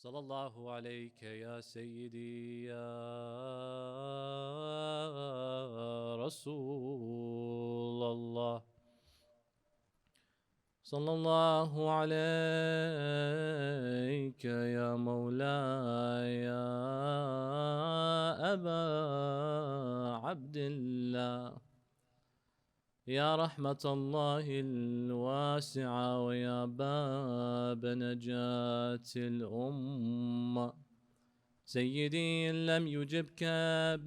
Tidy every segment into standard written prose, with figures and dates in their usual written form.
صلى الله عليك يا سيدي يا رسول الله. صلى الله عليك يا مولاي يا أبا عبد الله، يا رحمة الله الواسعة ويا باب نجاة الأمة. سيدي إن لم يجبك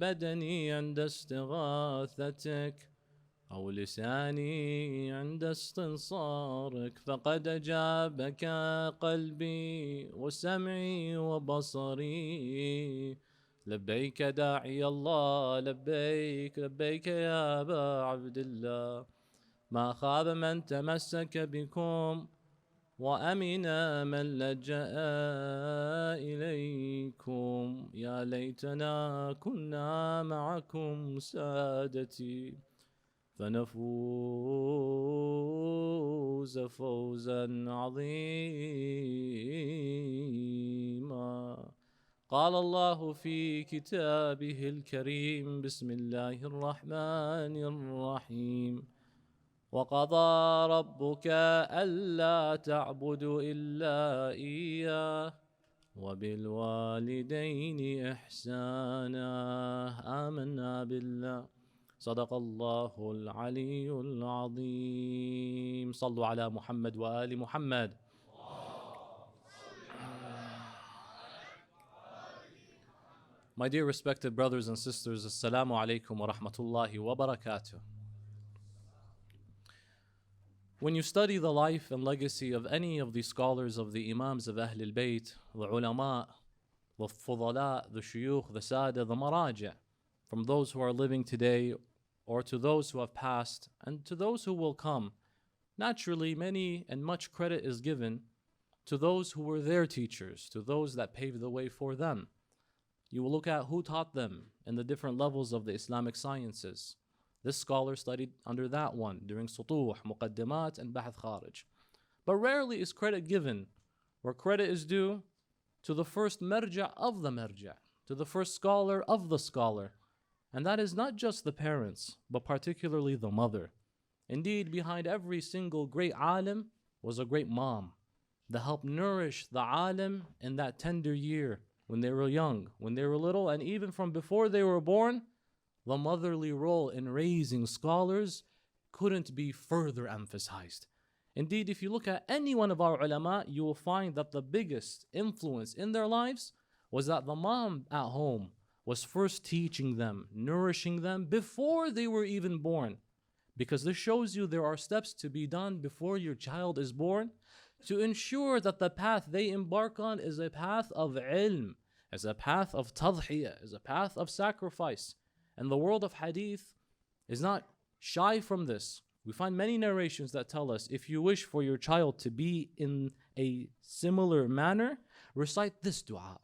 بدني عند استغاثتك أو لساني عند استنصارك فقد أجابك قلبي وسمعي وبصري. لبيك داعي الله، لبيك لبيك يا أبا عبد الله. ما خاب من تمسك بكم وأمن من لجأ إليكم. يا ليتنا كنا معكم سادتي فنفوز فوزا عظيما. قال الله في كتابه الكريم: بسم الله الرحمن الرحيم: وقضى ربك ألا تعبدوا إلا إياه وبالوالدين إحسانا. آمنا بالله. صدق الله العلي العظيم. صلوا على محمد وآل محمد. My dear respected brothers and sisters, Assalamu alaikum wa rahmatullahi wa barakatuh. When you study the life and legacy of any of the scholars of the Imams of Ahlul Bayt, the ulama, the fudala, the shuyukh, the sada, the maraja, from those who are living today or to those who have passed and to those who will come, naturally many and much credit is given to those who were their teachers, to those that paved the way for them. You will look at who taught them in the different levels of the Islamic sciences. This scholar studied under that one during Sutuh, Muqaddimat, and Bahth Kharij. But rarely is credit given where credit is due to the first marja of the marja, to the first scholar of the scholar. And that is not just the parents, but particularly the mother. Indeed, behind every single great alim was a great mom that helped nourish the alim in that tender year, when they were young, when they were little, and even from before they were born. The motherly role in raising scholars couldn't be further emphasized. Indeed, if you look at any one of our ulama, you will find that the biggest influence in their lives was that the mom at home was first teaching them, nourishing them before they were even born. Because this shows you there are steps to be done before your child is born to ensure that the path they embark on is a path of ilm, is a path of tadhiyah, is a path of sacrifice. And the world of hadith is not shy from this. We find many narrations that tell us if you wish for your child to be in a similar manner, recite this dua.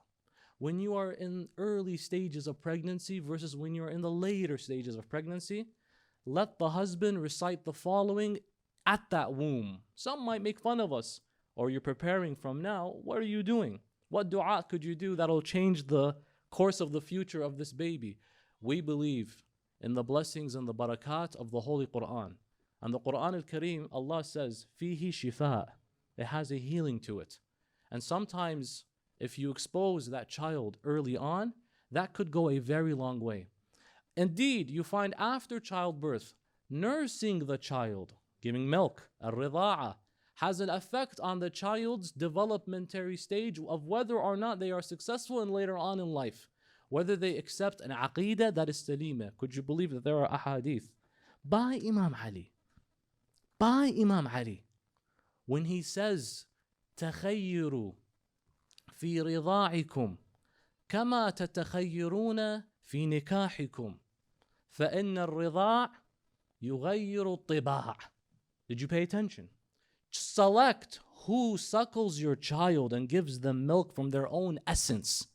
When you are in early stages of pregnancy versus when you are in the later stages of pregnancy, let the husband recite the following at that womb. Some might make fun of us. Or you're preparing from now, what are you doing? What dua could you do that'll change the course of the future of this baby? We believe in the blessings and the barakat of the Holy Quran. And the Quran al-Kareem, Allah says, fihi shifa. It has a healing to it. And sometimes, if you expose that child early on, that could go a very long way. Indeed, you find after childbirth, nursing the child, giving milk, al-rida'a, has an effect on the child's developmentary stage of whether or not they are successful and later on in life, whether they accept an aqeedah that is salima. Could you believe that there are ahadith by Imam Ali, when he says, تخيروا في رضاعكم كما تتخيرون في نكاحكم فإن الرضاع يغير الطباع. Did you pay attention? Select who suckles your child and gives them milk from their own essence.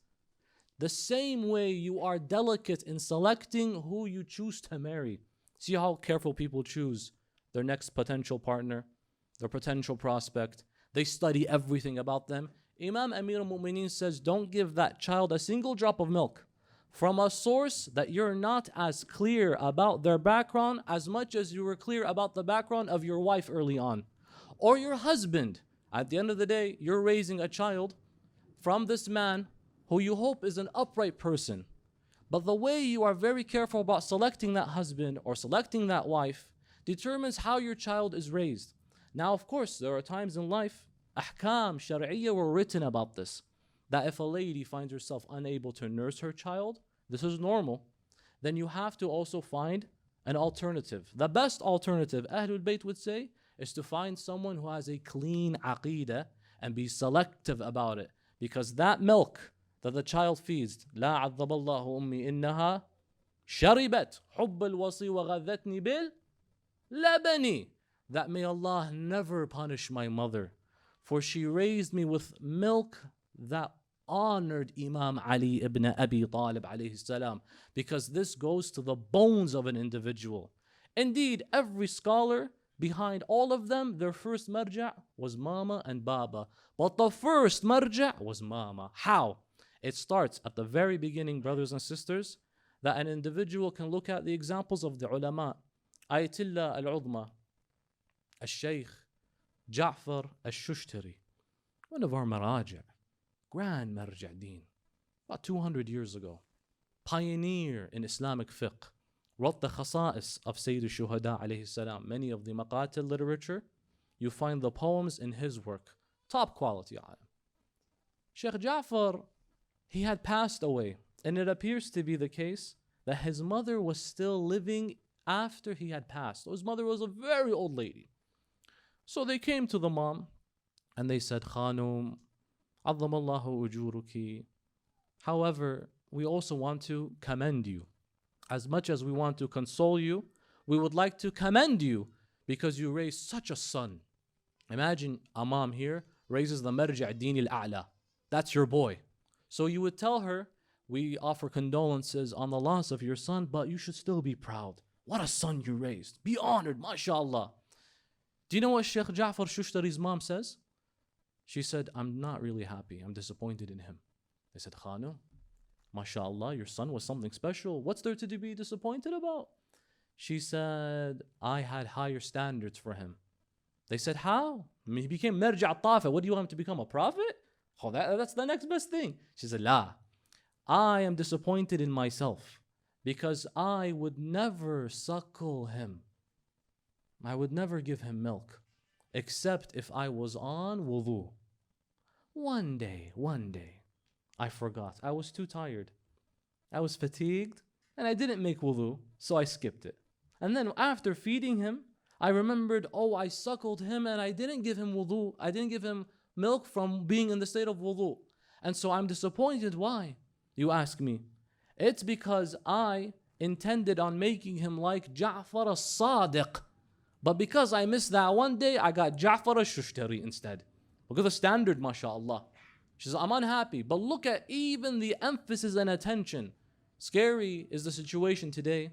The same way you are delicate in selecting who you choose to marry. See how careful people choose their next potential partner, their potential prospect. They study everything about them. Imam Amir al-Mu'mineen says, don't give that child a single drop of milk from a source that you're not as clear about their background as much as you were clear about the background of your wife early on. Or your husband. At the end of the day, you're raising a child from this man who you hope is an upright person. But the way you are very careful about selecting that husband or selecting that wife determines how your child is raised. Now, of course, there are times in life, ahkam, shari'iyya were written about this. That if a lady finds herself unable to nurse her child, this is normal, then you have to also find an alternative. The best alternative, Ahlul Bayt would say, is to find someone who has a clean aqeedah and be selective about it. Because that milk that the child feeds, لا عذب الله أمي إنها شربت حب الوصي وغذتني باللبن. That may Allah never punish my mother, for she raised me with milk that honored Imam Ali ibn Abi Talib alayhi salam, because this goes to the bones of an individual. Indeed, every scholar behind all of them, their first marja' was mama and baba. But the first marja' was mama. How? It starts at the very beginning, brothers and sisters, that an individual can look at the examples of the ulama. Ayatollah al-Udma, al-Shaykh Ja'far al-Shushtari, one of our maraja', grand marja' deen, about 200 years ago, pioneer in Islamic fiqh, wrote the khasa'is of Sayyid al-Shuhada alayhi salam. Many of the maqatil literature, you find the poems in his work. Top quality alim. Sheikh Ja'far, he had passed away, and it appears to be the case that his mother was still living after he had passed. So his mother was a very old lady. So they came to the mom and they said, Khanum, Azzamallahu ujuruki. However, we also want to commend you. As much as we want to console you, we would like to commend you because you raised such a son. Imagine a mom here raises the marja' deen al-a'la. That's your boy. So you would tell her, we offer condolences on the loss of your son, but you should still be proud. What a son you raised. Be honored, mashallah. Do you know what Sheikh Ja'far Shushtari's mom says? She said, I'm not really happy. I'm disappointed in him. They said, Khanum, mashallah, your son was something special. What's there to be disappointed about? She said, I had higher standards for him. They said, how? I mean, he became marja' tafa. What do you want him to become, a prophet? Oh, that's the next best thing. She said, la, I am disappointed in myself because I would never suckle him. I would never give him milk except if I was on wudu. One day, I forgot. I was too tired. I was fatigued and I didn't make wudu, so I skipped it. And then after feeding him, I remembered, oh, I suckled him and I didn't give him wudu. I didn't give him milk from being in the state of wudu. And so I'm disappointed. Why? You ask me. It's because I intended on making him like Ja'far as-Sadiq. But because I missed that one day, I got Ja'far al-Shushtari instead. Look at the standard, mashallah. She says, I'm unhappy. But look at even the emphasis and attention. Scary is the situation today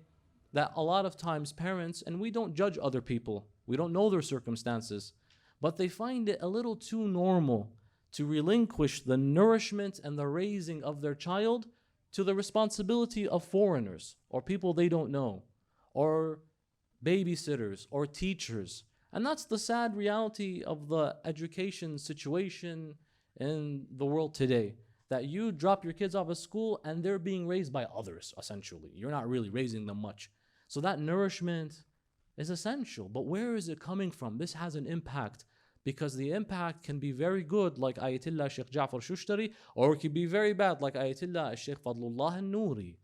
that a lot of times parents, and we don't judge other people, we don't know their circumstances, but they find it a little too normal to relinquish the nourishment and the raising of their child to the responsibility of foreigners or people they don't know, or babysitters or teachers. And that's the sad reality of the education situation in the world today, that you drop your kids off at school and they're being raised by others, essentially. You're not really raising them much. So that nourishment is essential. But where is it coming from? This has an impact, because the impact can be very good, like Ayatollah Sheikh Ja'far Shushtari, or it can be very bad, like Ayatollah Sheikh Fadlullah al-Nuri.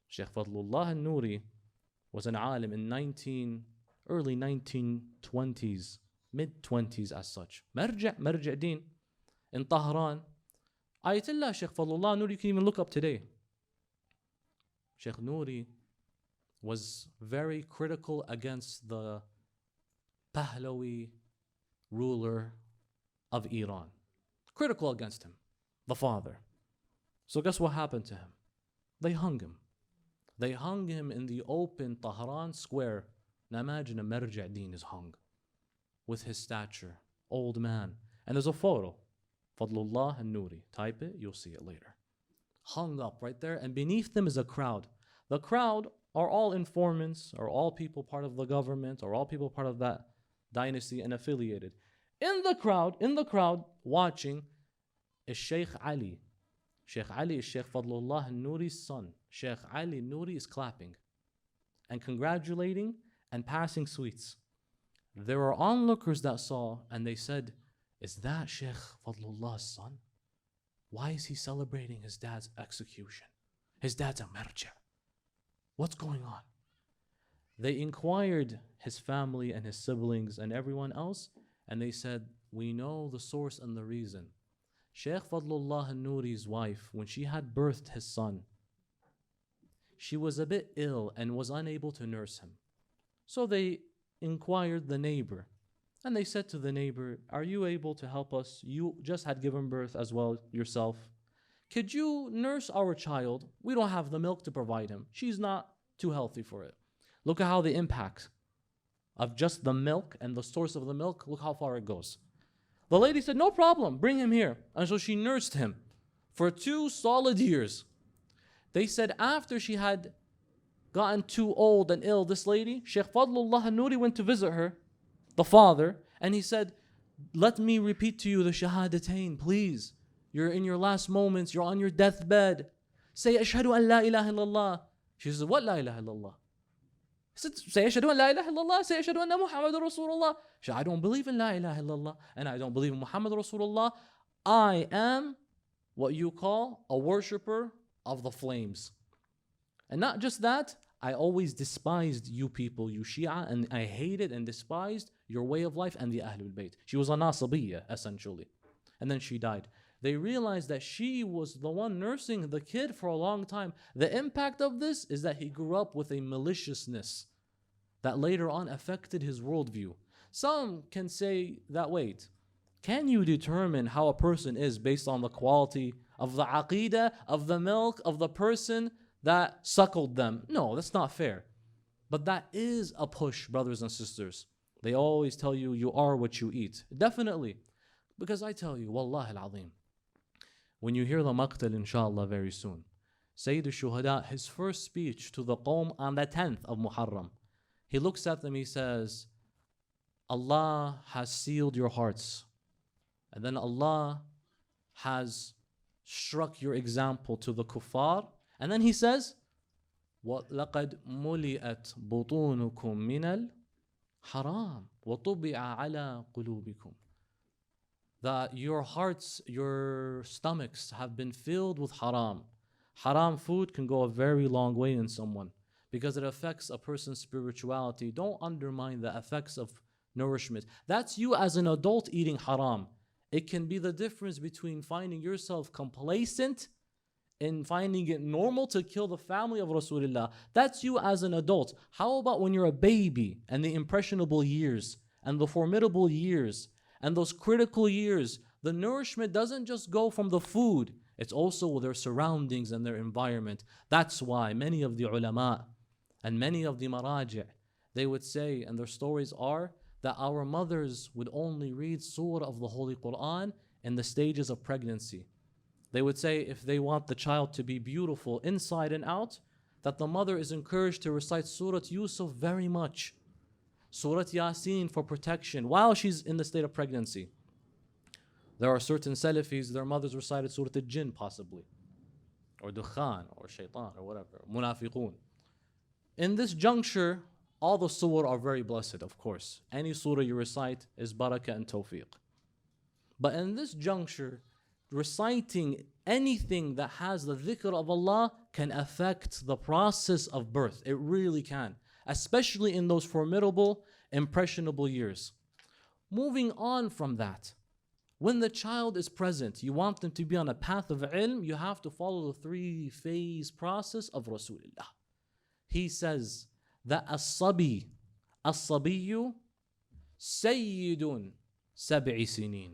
Sheikh Fadlullah al-Nuri was an alim in early 1920s, mid-20s as such. Marja' deen in Tehran. Ayatollah Sheikh Fadlullah al-Nuri, you can even look up today. Sheikh Nuri was very critical against the Pahlavi ruler of Iran. Critical against him, the father. So guess what happened to him? They hung him. They hung him in the open Tehran square. Now imagine a marja' deen is hung with his stature, old man. And there's a photo. Fadlullah al-Nuri. Type it, you'll see it later. Hung up right there, and beneath them is a crowd. The crowd are all informants, or all people part of the government, or all people part of that dynasty and affiliated. In the crowd, watching is Sheikh Ali. Sheikh Ali is Sheikh Fadlullah al-Nuri's son. Sheikh Ali al-Nuri is clapping and congratulating and passing sweets. There were onlookers that saw, and they said, is that Sheikh Fadlullah's son? Why is he celebrating his dad's execution? His dad's a marja. What's going on? They inquired his family and his siblings and everyone else, and they said, we know the source and the reason. Sheikh Fadlullah al-Nuri's wife, when she had birthed his son, she was a bit ill and was unable to nurse him. So they inquired the neighbor, and they said to the neighbor, are you able to help us? You just had given birth as well yourself. Could you nurse our child? We don't have the milk to provide him. She's not too healthy for it. Look at how the impact of just the milk and the source of the milk, look how far it goes. The lady said, no problem, bring him here. And so she nursed him for 2 solid years. They said after she had gotten too old and ill, this lady, Sheikh Fadlullah al-Nuri, went to visit her, the father, and he said, let me repeat to you the Shahadatain, please. You're in your last moments, you're on your deathbed. Say, Ashhadu an la ilaha illallah. She says, what la ilaha illallah? He said, say, Ashhadu an la ilaha illallah. Say, Ashhadu anna Muhammadur Rasulullah. She said, I don't believe in la ilaha illallah, and I don't believe in Muhammad Rasulullah. I am what you call a worshipper of the flames. And not just that, I always despised you people, you Shia, and I hated and despised your way of life and the Ahlul Bayt. She was a Nasabiyya, essentially. And then she died. They realized that she was the one nursing the kid for a long time. The impact of this is that he grew up with a maliciousness that later on affected his worldview. Some can say that, wait, can you determine how a person is based on the quality of the aqeedah, of the milk, of the person that suckled them? No, that's not fair. But that is a push, brothers and sisters. They always tell you, you are what you eat. Definitely. Because I tell you, Wallahi al-Azim, when you hear the maqtal, inshallah, very soon, Sayyid al-Shuhada, his first speech to the Qawm on the 10th of Muharram, he looks at them, he says, Allah has sealed your hearts. And then Allah has struck your example to the kuffar. And then he says, وَلَقَدْ مُلِئَتْ بُطُونُكُم مِّنَ الْحَرَامِ وَطُبِعَ عَلَى قُلُوبِكُمْ. That your hearts, your stomachs have been filled with haram. Haram food can go a very long way in someone because it affects a person's spirituality. Don't undermine the effects of nourishment. That's you as an adult eating haram. It can be the difference between finding yourself complacent and finding it normal to kill the family of Rasulullah. That's you as an adult. How about when you're a baby and the impressionable years and the formidable years and those critical years? The nourishment doesn't just go from the food. It's also their surroundings and their environment. That's why many of the ulama and many of the maraji', they would say, and their stories are, that our mothers would only read surah of the Holy Quran in the stages of pregnancy. They would say if they want the child to be beautiful inside and out, that the mother is encouraged to recite Surah Yusuf very much. Surah Yasin for protection while she's in the state of pregnancy. There are certain Salafis, their mothers recited Surah Al-Jinn possibly, or Dukhan, or Shaitan, or whatever, Munafiqun. In this juncture, all the surah are very blessed, of course. Any surah you recite is barakah and tawfiq. But in this juncture, reciting anything that has the dhikr of Allah can affect the process of birth. It really can, especially in those formidable, impressionable years. Moving on from that, when the child is present, you want them to be on a path of ilm, you have to follow the 3-phase process of Rasulullah. He says that as-sabiyyu sayyidun sab'i sinin.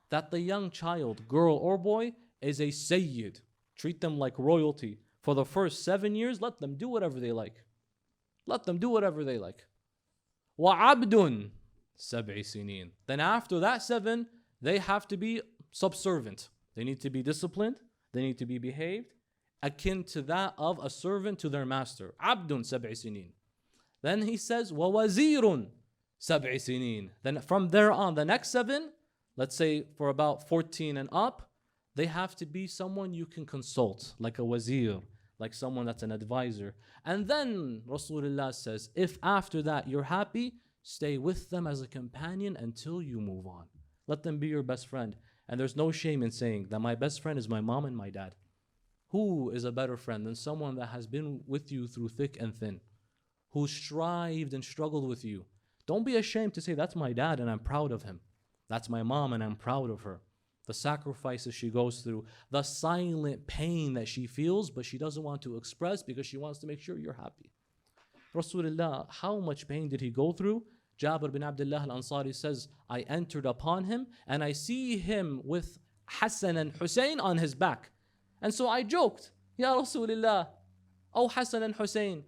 That the young child, girl or boy, is a sayyid. Treat them like royalty. For the first 7 years, let them do whatever they like. Let them do whatever they like. وَعَبْدٌ سَبْعِ سِنِينَ. Then after that 7, they have to be subservient. They need to be disciplined. They need to be behaved, akin to that of a servant to their master. Abdun sab'i sinin. Then he says, وَوَزِيرٌ sab'i sinin. Then from there on, the next 7, let's say for about 14 and up, they have to be someone you can consult, like a wazir, like someone that's an advisor. And then Rasulullah says, if after that you're happy, stay with them as a companion until you move on. Let them be your best friend. And there's no shame in saying that my best friend is my mom and my dad. Who is a better friend than someone that has been with you through thick and thin, who strived and struggled with you? Don't be ashamed to say, that's my dad and I'm proud of him. That's my mom and I'm proud of her. The sacrifices she goes through, the silent pain that she feels, but she doesn't want to express because she wants to make sure you're happy. Rasulullah, how much pain did he go through? Jabir bin Abdullah al-Ansari says, I entered upon him and I see him with Hassan and Hussein on his back. And so I joked, Ya Rasulullah, oh Hassan and Hussein.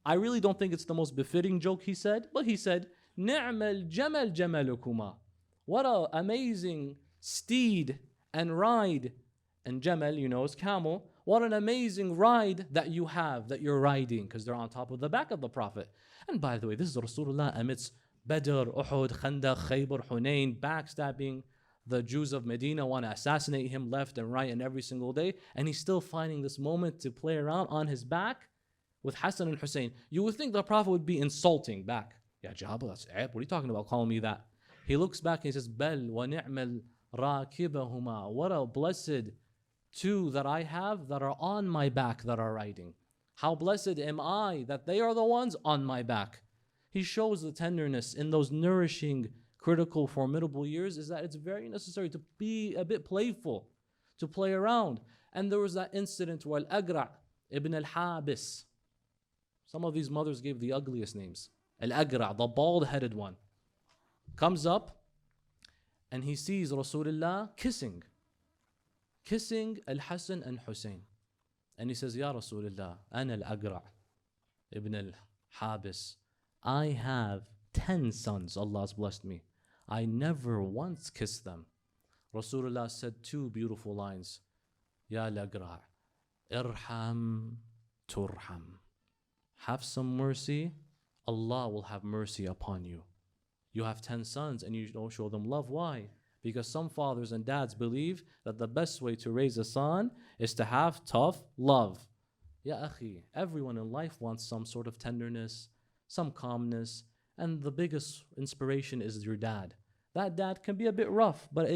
I really don't think it's the most befitting joke he said, but he said, Ni'mal jamal jamalukuma. What an amazing steed and ride. And jamal, you know, is camel. What an amazing ride that you have, that you're riding, because they're on top of the back of the Prophet. And by the way, this is Rasulullah amidst Badr, Uhud, Khandaq, Khaybar, Hunayn, backstabbing. The Jews of Medina want to assassinate him left and right and every single day. And he's still finding this moment to play around on his back with Hassan and Hussein. You would think the Prophet would be insulting back. Ya Jabir, that's what are you talking about calling me that? He looks back and he says, Bal wa ni'mal rakibahuma. What a blessed two that I have that are on my back that are riding. How blessed am I that they are the ones on my back. He shows the tenderness in those nourishing, critical, formidable years, is that it's very necessary to be a bit playful, to play around. And there was that incident where Al-Agra' ibn al-Habis, some of these mothers gave the ugliest names. Al-Agra', the bald-headed one, comes up and he sees Rasulullah kissing Al-Hasan and Hussein. And he says, Ya Rasulullah, Ana al-Agra' ibn al-Habis. I have 10 sons, Allah has blessed me. I never once kissed them. Rasulullah said 2 beautiful lines. Ya al-Agra', irham turham. Have some mercy, Allah will have mercy upon you. You have 10 sons and you don't show them love. Why? Because some fathers and dads believe that the best way to raise a son is to have tough love. Ya akhi, everyone in life wants some sort of tenderness, some calmness, and the biggest inspiration is your dad. That dad can be a bit rough, but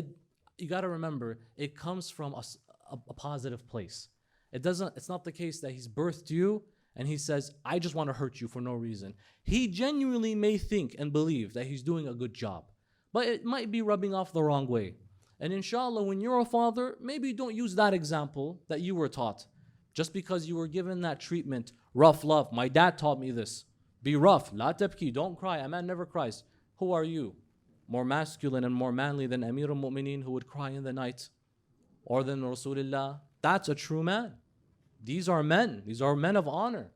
you got to remember, it comes from a positive place. It's not the case that he's birthed you and he says, I just want to hurt you for no reason. He genuinely may think and believe that he's doing a good job, but it might be rubbing off the wrong way. And inshallah, when you're a father, maybe don't use that example that you were taught. Just because you were given that treatment, rough love. My dad taught me this. Be rough, la tabki, don't cry. A man never cries. Who are you? More masculine and more manly than Amir al-Mu'mineen who would cry in the night? Or than Rasulullah? That's a true man. These are men. These are men of honor.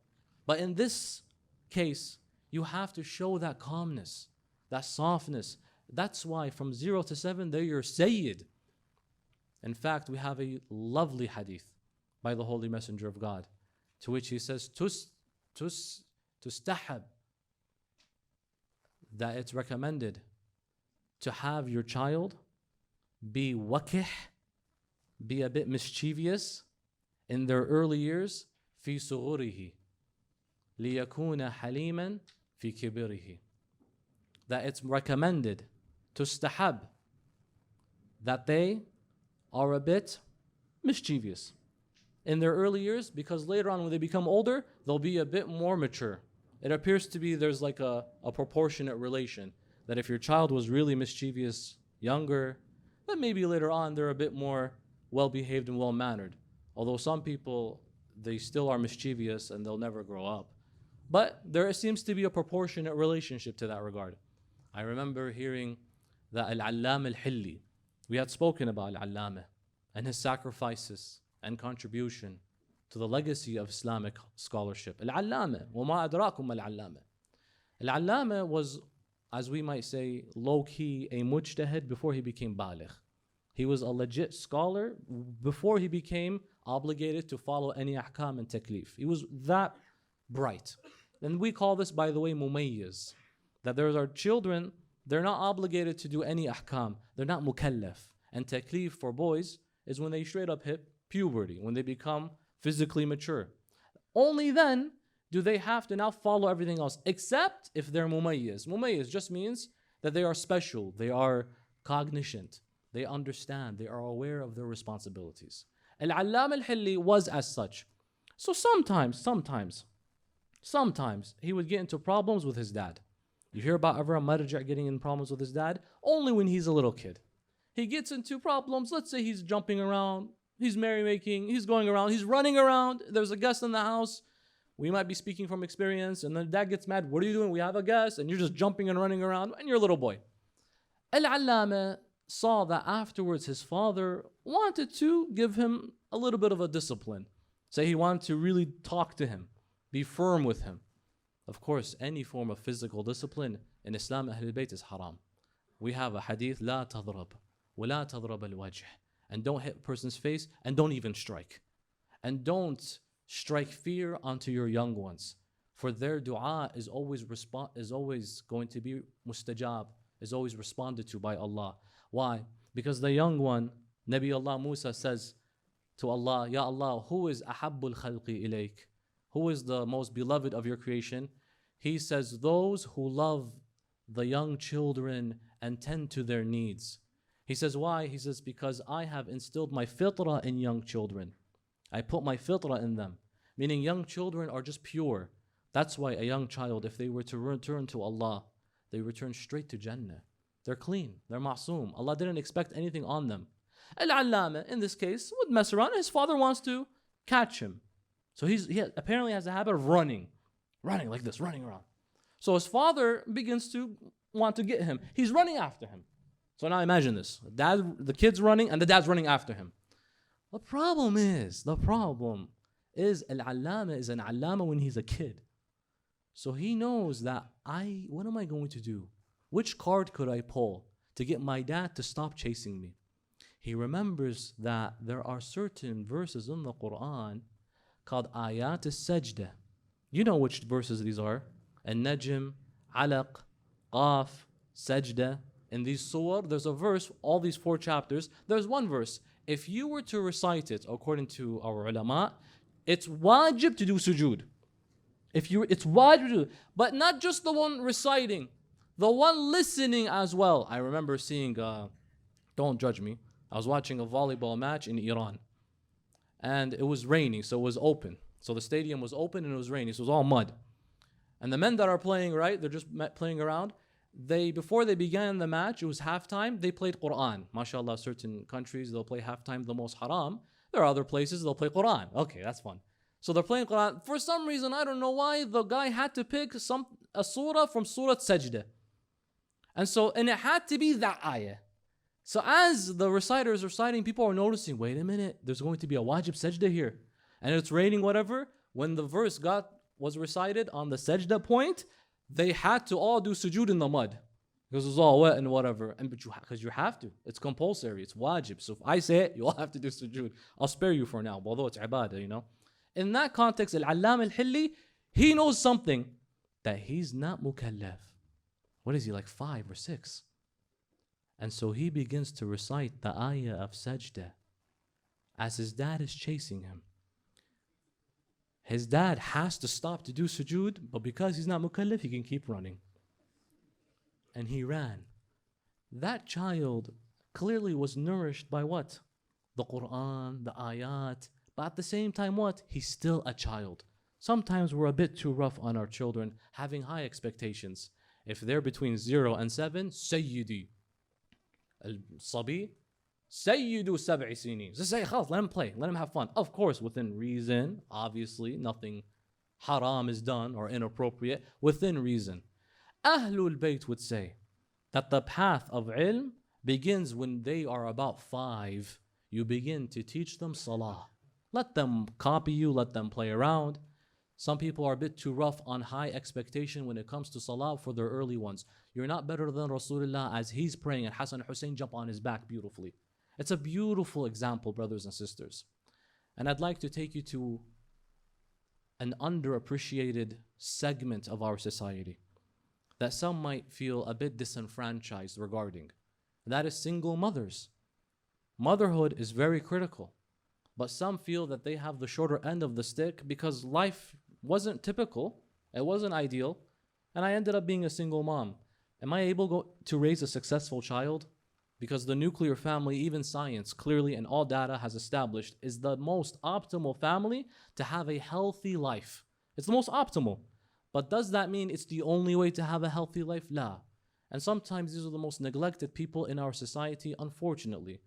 But in this case, you have to show that calmness, that softness. That's why from 0 to 7, they're your Sayyid. In fact, we have a lovely hadith by the Holy Messenger of God, to which he says, tustahab, that it's recommended to have your child be wakih, be a bit mischievous in their early years, fi sughurihi, liyakuna haliman fi kibirihi. That it's recommended, tustahab, that they are a bit mischievous in their early years, because later on when they become older, they'll be a bit more mature. It appears to be there's like a proportionate relation, that if your child was really mischievous younger, then maybe later on they're a bit more well-behaved and well-mannered. Although some people, they still are mischievous and they'll never grow up. But there seems to be a proportionate relationship to that regard. I remember hearing that Al-Allama Al-Hilli, we had spoken about Al-Allama and his sacrifices and contribution to the legacy of Islamic scholarship. Al-Allama, وَمَا أَدْرَاكُمْ Al-Allama. Al-Allama was, as we might say, low-key a mujtahid before he became baligh. He was a legit scholar before he became obligated to follow any ahkam and taklif. He was that bright. And we call this, by the way, mumayyiz. That there are children, they're not obligated to do any ahkam. They're not mukallaf. And taklif for boys is when they straight up hit puberty, when they become physically mature. Only then do they have to now follow everything else, except if they're mumayyiz. Mumayyiz just means that they are special, they are cognizant, they understand, they are aware of their responsibilities. Al-Allam al-Hilli was as such. So sometimes he would get into problems with his dad. You hear about Avra Marja getting in problems with his dad? Only when he's a little kid. He gets into problems, let's say he's jumping around, he's merrymaking, he's going around, he's running around, there's a guest in the house. We might be speaking from experience, and then dad gets mad, what are you doing? We have a guest, and you're just jumping and running around, and you're a little boy. Al-Allama saw that afterwards his father wanted to give him a little bit of a discipline. Say he wanted to really talk to him, be firm with him. Of course, any form of physical discipline in Islam, Ahlul Bayt is haram. We have a hadith, لا تضرب ولا تضرب الوجه. And don't hit a person's face, and don't even strike. And don't strike fear onto your young ones. For their dua is always going to be mustajab, is always responded to by Allah. Why? Because the young one, Nabi Allah Musa says to Allah, Ya Allah, who is ahabbul khalqi ilayk? Who is the most beloved of your creation? He says, those who love the young children and tend to their needs. He says, why? He says, because I have instilled my fitrah in young children. I put my fitrah in them. Meaning young children are just pure. That's why a young child, if they were to return to Allah, they return straight to Jannah. They're clean. They're ma'soom. Allah didn't expect anything on them. Al-Allama, in this case, would mess around. His father wants to catch him. So he apparently has a habit of running like this, running around. So his father begins to want to get him. He's running after him. So now imagine this. The kid's running and the dad's running after him. The problem is Al-Allama is an Allama when he's a kid. So he knows that what am I going to do? Which card could I pull to get my dad to stop chasing me? He remembers that there are certain verses in the Quran called Ayat al-Sajda. You know which verses these are. An-Najm, Alaq, Qaf, Sajda. In these surah, there's a verse, all these 4 chapters, there's one verse. If you were to recite it, according to our ulama, it's wajib to do sujood. It's wajib to do, but not just the one reciting, the one listening as well. I remember seeing, don't judge me, I was watching a volleyball match in Iran. And it was raining, so it was open. So the stadium was open and it was raining, so it was all mud. And the men that are playing, right, they're just playing around. Before they began the match, it was halftime, they played Quran. MashaAllah, certain countries, they'll play halftime the most haram. There are other places, they'll play Quran. Okay, that's fun. So they're playing Quran. For some reason, I don't know why, the guy had to pick a surah from Surah Sajda. And it had to be that ayah. So as the reciters are reciting, people are noticing, wait a minute, there's going to be a wajib sajda here. And it's raining, whatever. When the verse was recited on the sajda point, they had to all do sujood in the mud. Because it was all wet and whatever. Because you have to. It's compulsory. It's wajib. So if I say it, you all have to do sujood. I'll spare you for now, although it's ibadah, you know. In that context, Al-Allam al-Hilli, he knows something that he's not mukallaf. What is he, like 5 or 6? And so he begins to recite the ayah of sajda as his dad is chasing him. His dad has to stop to do sujood, but because he's not mukallaf, he can keep running. And he ran. That child clearly was nourished by what? The Quran, the ayat. But at the same time, what? He's still a child. Sometimes we're a bit too rough on our children, having high expectations. If they're between 0 and 7, Sayyidi. Al-Sabi, Sayyidu 7 sinin. Just say, let him play, let him have fun. Of course, within reason, obviously, nothing haram is done or inappropriate, within reason. Ahlul Bayt would say that the path of ilm begins when they are about 5. You begin to teach them salah. Let them copy you, let them play around. Some people are a bit too rough on high expectation when it comes to salah for their early ones. You're not better than Rasulullah as he's praying and Hassan and Hussein jump on his back beautifully. It's a beautiful example, brothers and sisters. And I'd like to take you to an underappreciated segment of our society that some might feel a bit disenfranchised regarding. That is single mothers. Motherhood is very critical, but some feel that they have the shorter end of the stick because life wasn't typical, it wasn't ideal, and I ended up being a single mom. Am I able to raise a successful child? Because the nuclear family, even science clearly and all data has established, is the most optimal family to have a healthy life. It's the most optimal. But does that mean it's the only way to have a healthy life? La. And sometimes these are the most neglected people in our society, unfortunately.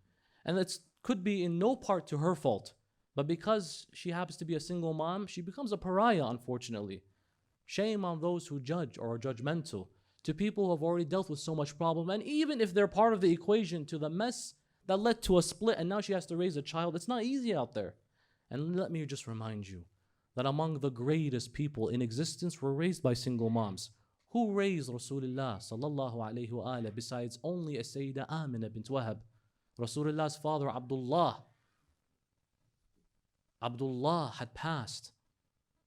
And it could be in no part to her fault. But because she happens to be a single mom, she becomes a pariah, unfortunately. Shame on those who judge or are judgmental to people who have already dealt with so much problem. And even if they're part of the equation to the mess that led to a split and now she has to raise a child, it's not easy out there. And let me just remind you that among the greatest people in existence were raised by single moms. Who raised Rasulullah sallallahu alayhi wa alayhi besides only a Sayyidah Amina bint Wahab? Rasulullah's father Abdullah had passed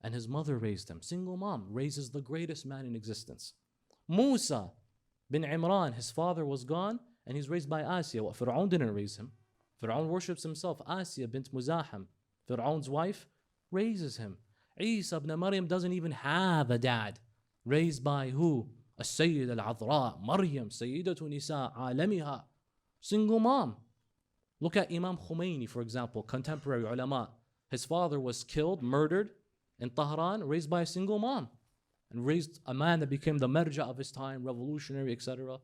and his mother raised him. Single mom raises the greatest man in existence. Musa bin Imran, his father was gone and he's raised by Asiya. What, Fir'aun didn't raise him. Fir'aun worships himself. Asiya bint Muzahim, Fir'aun's wife, raises him. Isa ibn Maryam doesn't even have a dad. Raised by who? As-Sayyid al-Adhra, Maryam, Sayyidatu Nisa, Alamiha. Single mom. Look at Imam Khomeini, for example, contemporary ulama. His father was killed, murdered in Tehran, raised by a single mom. And raised a man that became the marja of his time, revolutionary, etc.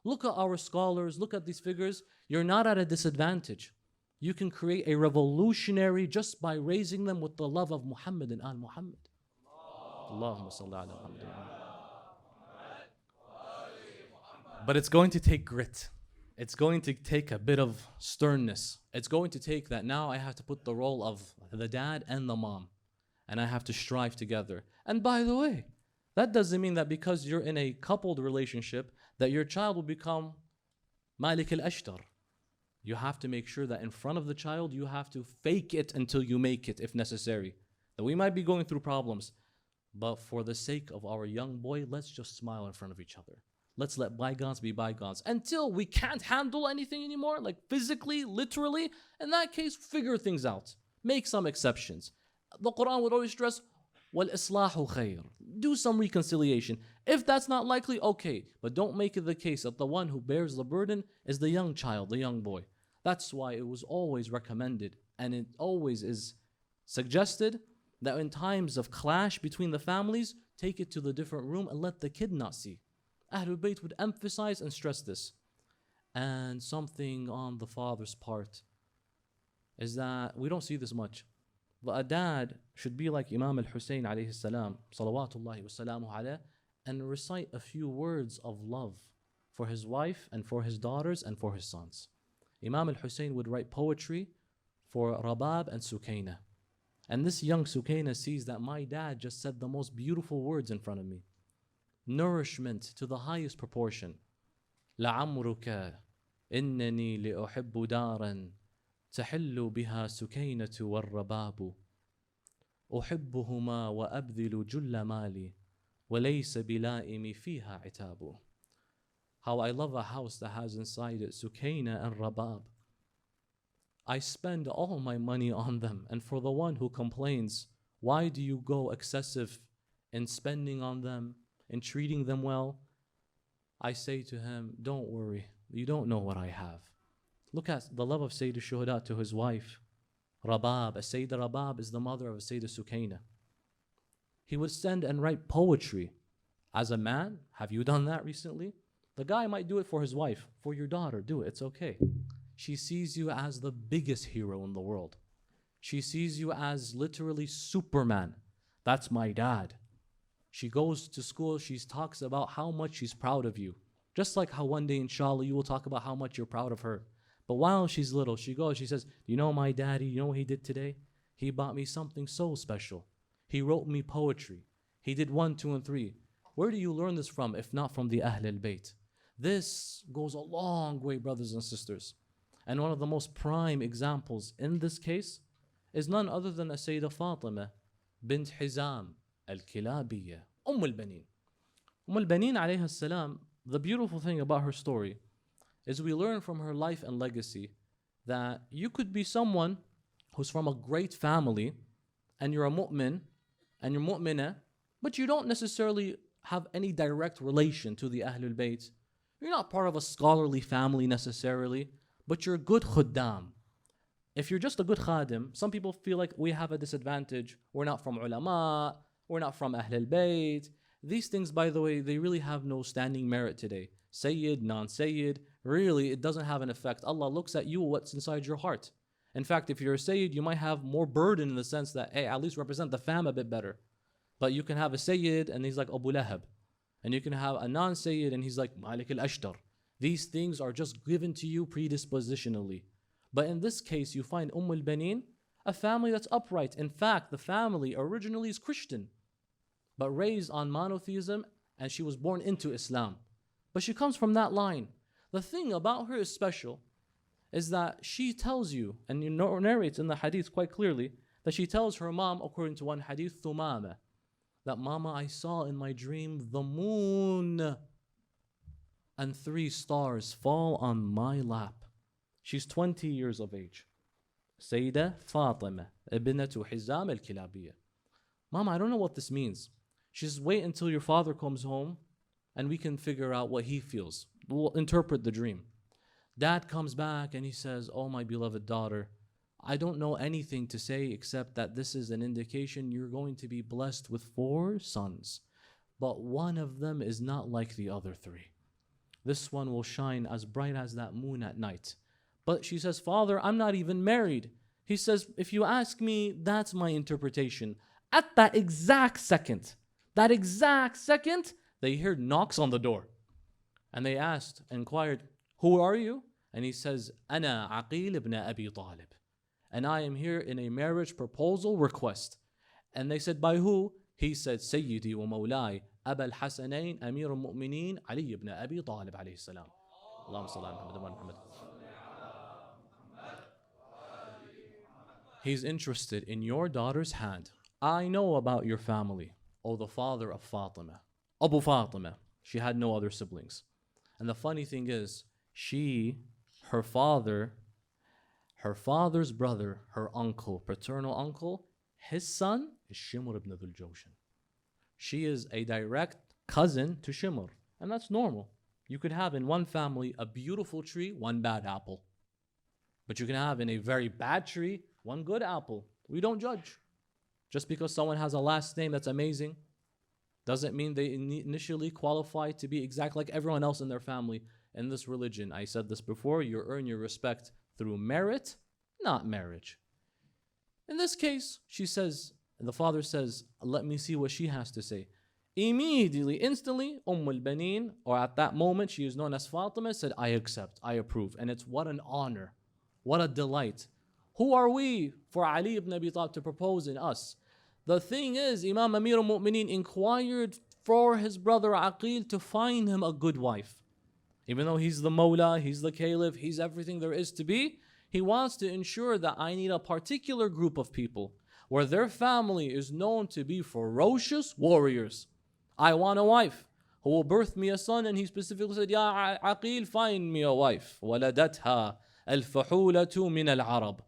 Look at our scholars, look at these figures. You're not at a disadvantage. You can create a revolutionary just by raising them with the love of Muhammad and Al Muhammad. Allahumma salli ala Muhammad. But it's going to take grit. It's going to take a bit of sternness. It's going to take that now I have to put the role of the dad and the mom. And I have to strive together. And by the way, that doesn't mean that because you're in a coupled relationship that your child will become Malik al-Ashtar. You have to make sure that in front of the child, you have to fake it until you make it if necessary. That we might be going through problems, but for the sake of our young boy, let's just smile in front of each other. Let's let bygones be bygones. Until we can't handle anything anymore, like physically, literally, in that case, figure things out. Make some exceptions. The Quran would always stress, وَالْإِصْلَاحُ خَيْرٌ. Do some reconciliation. If that's not likely, okay. But don't make it the case that the one who bears the burden is the young child, the young boy. That's why it was always recommended, and it always is suggested, that in times of clash between the families, take it to the different room and let the kid not see. Ahlul Bayt would emphasize and stress this. And something on the father's part is that we don't see this much. But a dad should be like Imam al-Hussein alayhi salam, salawatullahi wa salamu alayhi, and recite a few words of love for his wife and for his daughters and for his sons. Imam al-Hussein would write poetry for Rabab and Sukaina. And this young Sukaina sees that my dad just said the most beautiful words in front of me. Nourishment to the highest proportion. لَعَمْرُكَ إِنَّنِي لِأُحِبُّ دَارًا تحل بها سكينة والرباب أحبهما وأبذل جل مالي وليس بلائم فيها عتاب. How I love a house that has inside it Sukaina and Rabab. I spend all my money on them, and for the one who complains, why do you go excessive in spending on them, in treating them well? I say to him, don't worry, you don't know what I have. Look at the love of Sayyid al-Shuhada to his wife, Rabab. Sayyid Rabab is the mother of Sayyid Sukaina. He would send and write poetry. As a man, have you done that recently? The guy might do it for his wife. For your daughter, do it, it's okay. She sees you as the biggest hero in the world. She sees you as literally Superman. That's my dad. She goes to school, she talks about how much she's proud of you. Just like how one day, inshallah, you will talk about how much you're proud of her. But while she's little, she goes, she says, you know my daddy, you know what he did today? He bought me something so special. He wrote me poetry. He did 1, 2, and 3. Where do you learn this from, if not from the Ahl al-Bayt? This goes a long way, brothers and sisters. And one of the most prime examples in this case is none other than Sayyida Fatima bint Hizam al-Kilabiyya, al-Banin. Al-Banin alayha salam, the beautiful thing about her story is we learn from her life and legacy that you could be someone who's from a great family and you're a mu'min and you're mu'minah, but you don't necessarily have any direct relation to the Ahlul Bayt. You're not part of a scholarly family necessarily, but you're a good khuddam. If you're just a good khadim, some people feel like we have a disadvantage. We're not from ulama, we're not from Ahlul Bayt. These things, by the way, they really have no standing merit today. Sayyid, non-Sayyid, really, it doesn't have an effect. Allah looks at you, what's inside your heart. In fact, if you're a Sayyid, you might have more burden in the sense that, hey, at least represent the fam a bit better. But you can have a Sayyid and he's like Abu Lahab. And you can have a non-Sayyid and he's like Malik al-Ashtar. These things are just given to you predispositionally. But in this case, you find al-Banin, a family that's upright. In fact, the family originally is Christian, but raised on monotheism, and she was born into Islam. But she comes from that line. The thing about her is special is that she tells you, and you narrates in the hadith quite clearly, that she tells her mom, according to one hadith, Thumama, that Mama, I saw in my dream the moon and 3 stars fall on my lap. She's 20 years of age. Sayyida Fatima, ibnatu Hizam al-Kilabiyya. Mama, I don't know what this means. She says, wait until your father comes home and we can figure out what he feels. We'll interpret the dream. Dad comes back and he says, oh, my beloved daughter, I don't know anything to say except that this is an indication you're going to be blessed with 4 sons. But one of them is not like the other 3. This one will shine as bright as that moon at night. But she says, Father, I'm not even married. He says, if you ask me, that's my interpretation. At that exact second, they heard knocks on the door. And they inquired, who are you? And he says, Ana Aqil ibn Abi Talib. And I am here in a marriage proposal request. And they said, by who? He said, Sayyidi wa Mawlai, Abul Hasanain, Amir al-Mu'mineen, Ali ibn Abi Talib alayhi salam. Allahumma salli ala Muhammad. He's interested in your daughter's hand. I know about your family. Oh, the father of Fatima, Abu Fatima. She had no other siblings. And the funny thing is, her father's brother, her uncle, paternal uncle, his son is Shimr ibn Dhul Jawshan. She is a direct cousin to Shimr. And that's normal. You could have in one family a beautiful tree, one bad apple. But you can have in a very bad tree, one good apple. We don't judge. Just because someone has a last name that's amazing doesn't mean they initially qualify to be exactly like everyone else in their family. In this religion, I said this before, you earn your respect through merit, not marriage. In this case, the father says, let me see what she has to say. Immediately, instantly, al-Banin, or at that moment, she is known as Fatima, said, I accept, I approve. And it's what an honor, what a delight. Who are we for Ali ibn Abi Talib to propose in us? The thing is, Imam Amir al-Mu'mineen inquired for his brother Aqil to find him a good wife. Even though he's the Mawla, he's the Caliph, he's everything there is to be, he wants to ensure that I need a particular group of people where their family is known to be ferocious warriors. I want a wife who will birth me a son, and he specifically said, Ya Aqil, find me a wife. وَلَدَتْهَا الْفَحُولَةُ مِنَ الْعَرَبِ.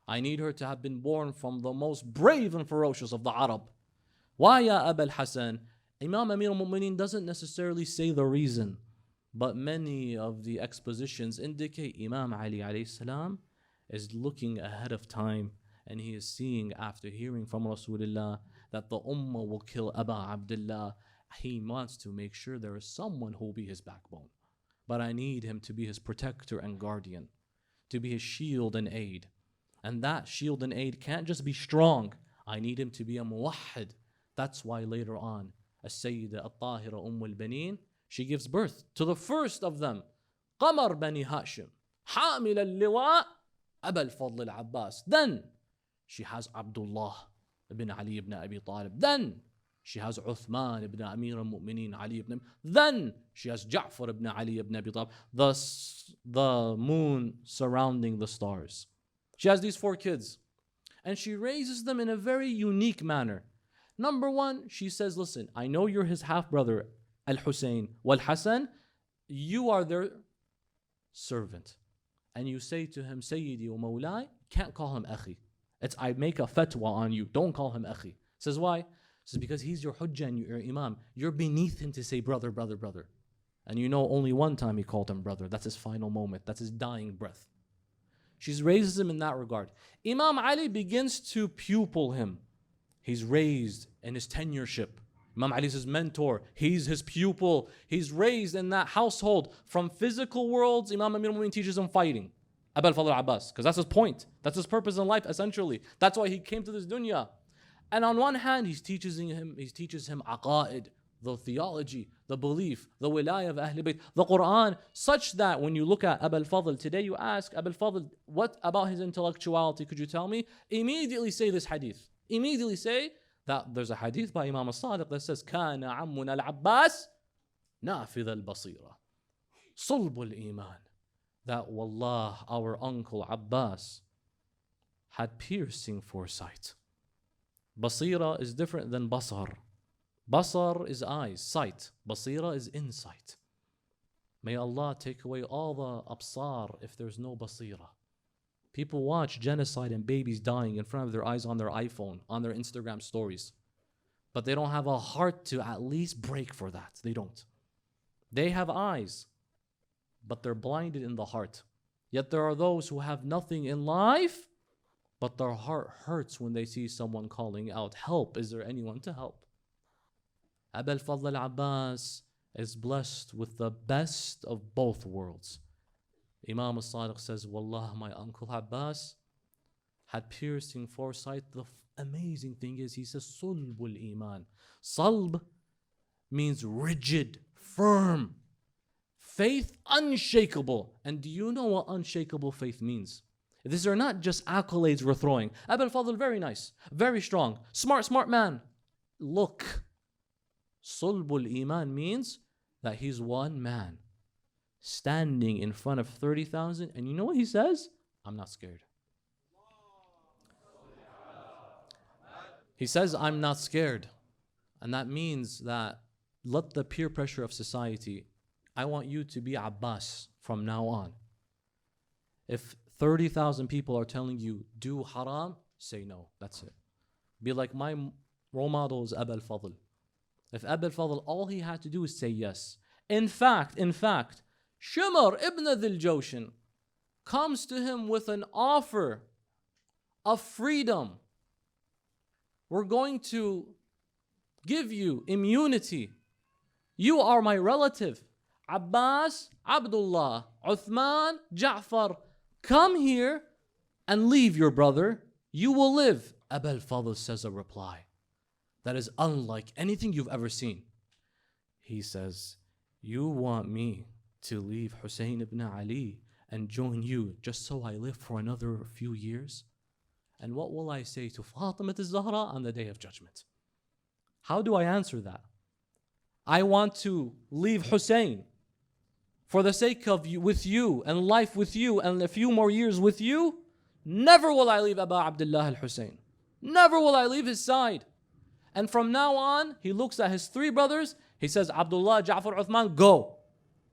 I need her to have been born from the most brave and ferocious of the Arab. Why, Ya Abul Hassan? Imam Amir al-Mu'mineen doesn't necessarily say the reason, but many of the expositions indicate Imam Ali alayhi salam is looking ahead of time, and he is seeing, after hearing from Rasulullah that the Ummah will kill Abu Abdullah, he wants to make sure there is someone who will be his backbone. But I need him to be his protector and guardian, to be his shield and aid. And that shield and aid can't just be strong. I need him to be a muwahhid. That's why later on, As-Sayyida Al-Tahira al-Banin, she gives birth to the first of them, Qamar Bani Hashim, Hamil al-Liwa, Abul Fadl al-Abbas. Then she has Abdullah ibn Ali ibn Abi Talib. Then She has Uthman ibn Amir al-Mu'mineen Ali ibn. Then she has Ja'far ibn Ali ibn Abi Talib. The moon surrounding the stars. She has these 4 kids. And she raises them in a very unique manner. Number one, she says, listen, I know you're his half-brother, Al-Hussein. Wal-Hassan, you are their servant. And you say to him, Sayyidi wa Mawlai, can't call him Akhi. I make a fatwa on you. Don't call him Akhi. Says why? Says because he's your hujjah and your imam. You're beneath him to say brother, brother, brother. And you know only one time he called him brother. That's his final moment. That's his dying breath. She raises him in that regard. Imam Ali begins to pupil him. He's raised in his tenureship. Imam Ali is his mentor. He's his pupil. He's raised in that household. From physical worlds, Imam Amir al-Mu'minin teaches him fighting. Abul Fadl Abbas. Because that's his point. That's his purpose in life, essentially. That's why he came to this dunya. And on one hand, he teaches him aqa'id, the theology, the belief, the wilayah of Ahlul Bayt, the Quran, such that when you look at Abul Fadl, today you ask Abul Fadl, what about his intellectuality could you tell me? Immediately say this hadith. Immediately say that there's a hadith by Imam al-Sadiq that says, كَانَ عَمُّنَا الْعَبَّاسِ نَافِذَ الْبَصِيرَةِ صُلْبُ الْإِيمَانِ. That wallah, our uncle Abbas had piercing foresight. Basira is different than basar. Basar is eyes, sight. Basira is insight. May Allah take away all the absar if there's no basira. People watch genocide and babies dying in front of their eyes on their iPhone, on their Instagram stories. But they don't have a heart to at least break for that. They don't. They have eyes, but they're blinded in the heart. Yet there are those who have nothing in life, but their heart hurts when they see someone calling out, help, is there anyone to help? Abul Fadl al-Abbas is blessed with the best of both worlds. Imam al-Sadiq says, wallah, my uncle Abbas had piercing foresight. The amazing thing is, he says, sulbul iman. Salb means rigid, firm. Faith unshakable. And do you know what unshakable faith means? These are not just accolades we're throwing. Abul Fadl, very nice, very strong, smart man. Look, Sulbul Iman means that he's one man standing in front of 30,000, and you know what he says? I'm not scared. He says, I'm not scared. And that means that let the peer pressure of society, I want you to be Abbas from now on. If 30,000 people are telling you, do haram, say no, that's it. Be like my role model is Abul Fadl. If Abul Fadl, all he had to do is say yes. In fact, Shumar ibn Dhil Jawshan comes to him with an offer of freedom. We're going to give you immunity. You are my relative. Abbas, Abdullah, Uthman, Ja'far, come here and leave your brother. You will live. Abul Fadl says a reply that is unlike anything you've ever seen. He says, you want me to leave Hussein ibn Ali and join you just so I live for another few years? And what will I say to Fatima al-Zahra on the Day of Judgment? How do I answer that? I want to leave Hussein for the sake of you, with you, and life with you, and a few more years with you. Never will I leave Abu Abdullah al-Hussein. Never will I leave his side. And from now on, he looks at his 3 brothers. He says, Abdullah, Ja'far, Uthman, go.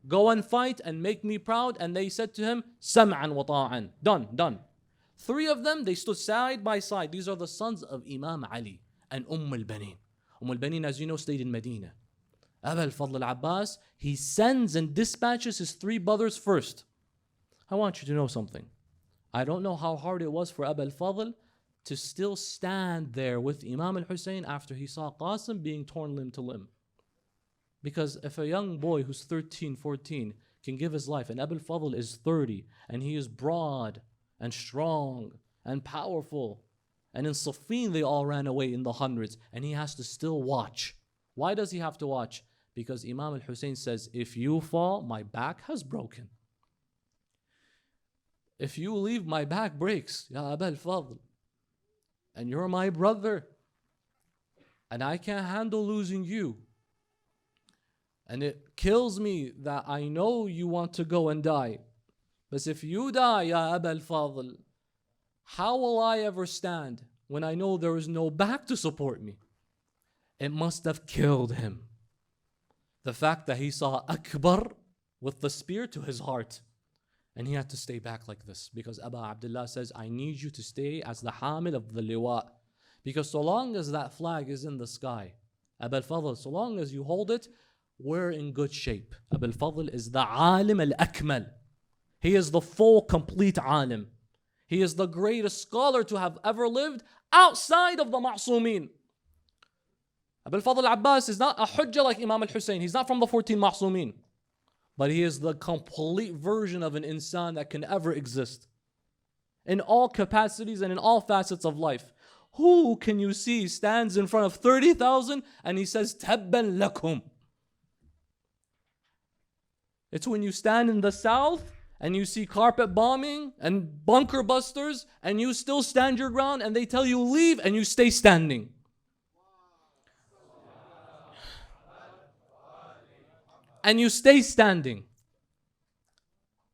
Go and fight and make me proud. And they said to him, Sam'an wa ta'an. Done. 3 of them, they stood side by side. These are the sons of Imam Ali and al-Banin. al-Banin, as you know, stayed in Medina. Abul Fadl al-Abbas, he sends and dispatches his 3 brothers first. I want you to know something. I don't know how hard it was for Abul Fadl to still stand there with Imam al-Hussein after he saw Qasim being torn limb to limb. Because if a young boy who's 13, 14 can give his life, and Abul Fadl is 30, and he is broad and strong and powerful, and in Siffin they all ran away in the hundreds, and he has to still watch. Why does he have to watch? Because Imam al-Hussein says, if you fall, my back has broken. If you leave, my back breaks, Ya Abul Fadl. And you're my brother. And I can't handle losing you. And it kills me that I know you want to go and die. But if you die, Ya Aba al-Fadl, how will I ever stand when I know there is no back to support me? It must have killed him. The fact that he saw Akbar with the spear to his heart. And he had to stay back like this. Because Abu Abdullah says, I need you to stay as the hamil of the liwa. Because so long as that flag is in the sky, Abu al-Fadl, so long as you hold it, we're in good shape. Abu al-Fadl is the alim al-akmal. He is the full, complete alim. He is the greatest scholar to have ever lived outside of the ma'sumin. Abu al-Fadl Abbas is not a hujjah like Imam al-Hussein. He's not from the 14 ma'sumin. But he is the complete version of an insan that can ever exist. In all capacities and in all facets of life. Who can you see stands in front of 30,000 and he says, Tabban lakum? It's when you stand in the south and you see carpet bombing and bunker busters and you still stand your ground and they tell you leave and you stay standing. And you stay standing.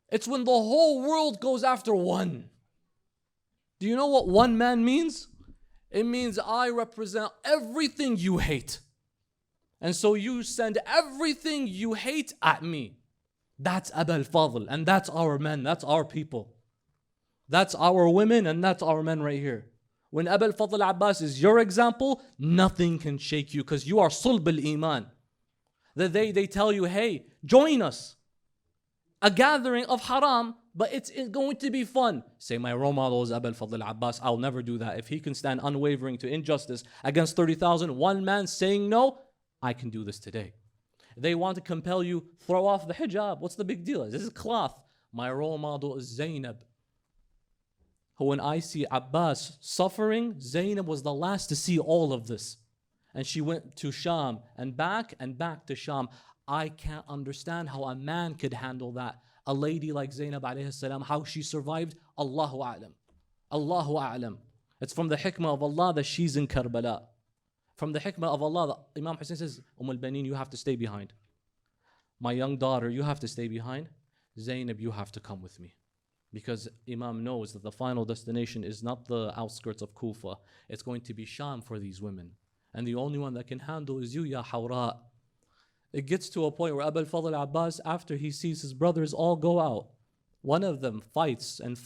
It's when the whole world goes after one. Do you know what one man means? It means I represent everything you hate. And so you send everything you hate at me. That's Abu al-Fadl, and that's our men, that's our people. That's our women, and that's our men right here. When Abu al-Fadl Abbas is your example, nothing can shake you because you are sulb al-Iman. They tell you, hey, join us. A gathering of haram, but it's going to be fun. Say, my role model is Abu al-Fadl Abbas. I'll never do that. If he can stand unwavering to injustice against 30,000, one man saying no, I can do this today. They want to compel you, throw off the hijab. What's the big deal? This is cloth. My role model is Zainab. Who, when I see Abbas suffering, Zainab was the last to see all of this. And she went to Sham and back to Sham. I can't understand how a man could handle that. A lady like Zainab alayhi salam, how she survived, Allahu a'lam. Allahu a'lam. It's from the hikmah of Allah that she's in Karbala. From the hikmah of Allah, Imam Hussein says, al-Banin, you have to stay behind. My young daughter, you have to stay behind. Zainab, you have to come with me. Because Imam knows that the final destination is not the outskirts of Kufa. It's going to be Sham for these women. And the only one that can handle is you, Ya Hawra. It gets to a point where Abu al-Fadl Abbas, after he sees his brothers all go out, one of them fights, and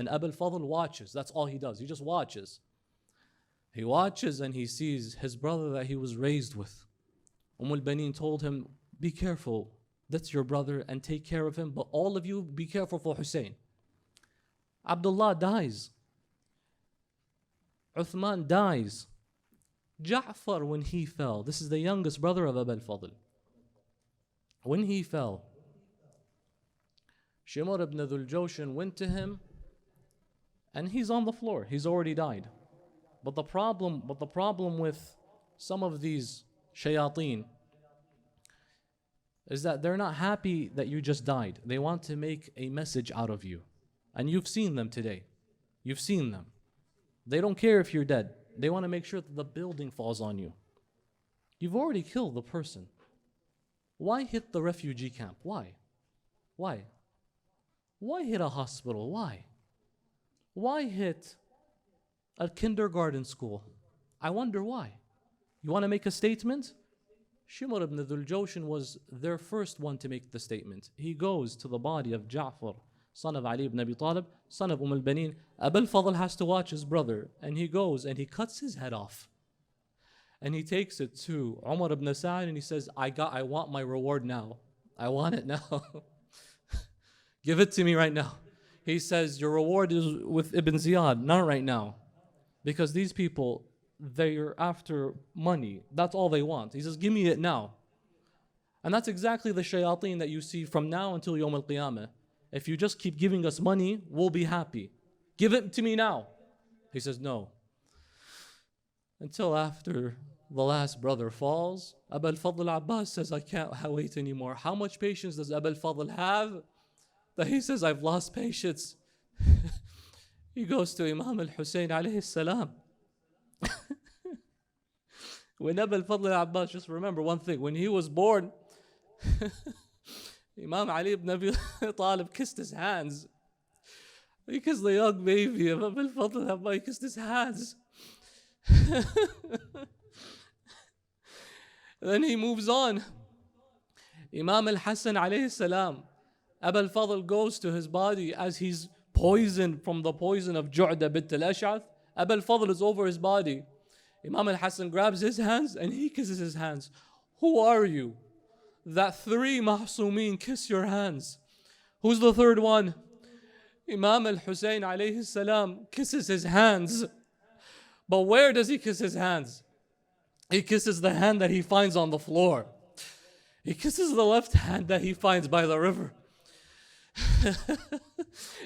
Abu al-Fadl watches. That's all he does. He just watches. He watches and he sees his brother that he was raised with. al-Banin told him, be careful. That's your brother and take care of him. But all of you, be careful for Hussein. Abdullah dies. Uthman dies. Ja'far, when he fell, this is the youngest brother of Abu al-Fadl. When he fell, Shimar ibn Dhul Jawshan went to him and he's on the floor. He's already died. But the problem with some of these shayateen is that they're not happy that you just died. They want to make a message out of you. And you've seen them today. You've seen them. They don't care if you're dead. They want to make sure that the building falls on you. You've already killed the person. Why hit the refugee camp? Why? Why? Why hit a hospital? Why? Why hit a kindergarten school? I wonder why. You want to make a statement? Shimar ibn Dhul Jawshan was their first one to make the statement. He goes to the body of Ja'far, son of Ali ibn Abi Talib, son of al-Banin. Abu al-Fadl has to watch his brother, and he goes and he cuts his head off. And he takes it to Umar ibn Sa'd and he says, I want my reward now. I want it now. Give it to me right now. He says, your reward is with Ibn Ziyad, not right now. Because these people, they're after money. That's all they want. He says, give me it now. And that's exactly the shayateen that you see from now until Yawm al-Qiyamah. If you just keep giving us money, we'll be happy. Give it to me now. He says, no. Until after the last brother falls, Abu al-Fadl Abbas says, I can't wait anymore. How much patience does Abu al-Fadl have? That he says, I've lost patience. He goes to Imam al-Hussein alayhi salam. When Abu al-Fadl al-Abbas, just remember one thing, when he was born, Imam Ali ibn Abi Talib kissed his hands. He kissed the young baby of Abu al-Fadl al-Abbas, he kissed his hands. Then he moves on. Imam al-Hassan alayhi salam, Abu al-Fadl goes to his body as he's poisoned from the poison of Ju'da bint al-Ash'ath. Abu al-Fadl is over his body. Imam al-Hassan grabs his hands and he kisses his hands. Who are you that 3 mahsumeen kiss your hands? Who's the third one? Imam al-Hussein alayhi salam kisses his hands. But where does he kiss his hands? He kisses the hand that he finds on the floor. He kisses the left hand that he finds by the river.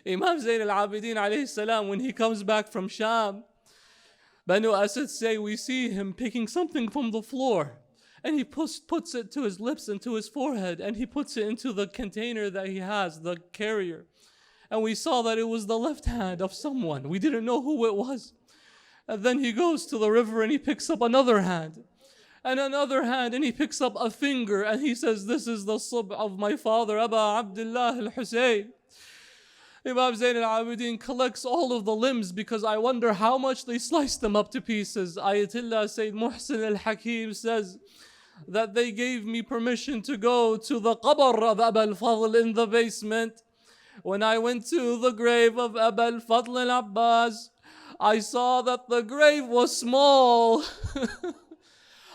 Imam Zayn al-Abidin alayhi salam, when he comes back from Sham, Banu Asad say, we see him picking something from the floor. And he puts it to his lips and to his forehead. And he puts it into the container that he has, the carrier. And we saw that it was the left hand of someone. We didn't know who it was. And then he goes to the river and he picks up another hand. And another hand, and he picks up a finger. And he says, this is the sub of my father, Aba Abdullah al-Husayn. Imam Zayn al-Abidin collects all of the limbs because I wonder how much they sliced them up to pieces. Ayatollah Sayyid Muhsin al-Hakim says that they gave me permission to go to the qabr of Abu al-Fadl in the basement. When I went to the grave of Abu al-Fadl al-Abbas, I saw that the grave was small.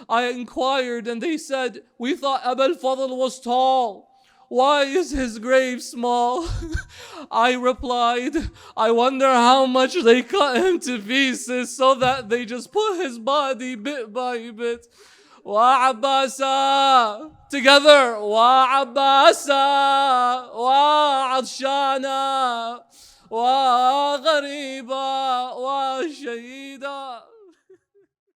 I inquired and they said, we thought Abu al-Fadl was tall. Why is his grave small? I replied, I wonder how much they cut him to pieces so that they just put his body bit by bit. Wa Abbasa, together, wa Abbasa, wa Adshana, wa Ghariba, wa Shahida.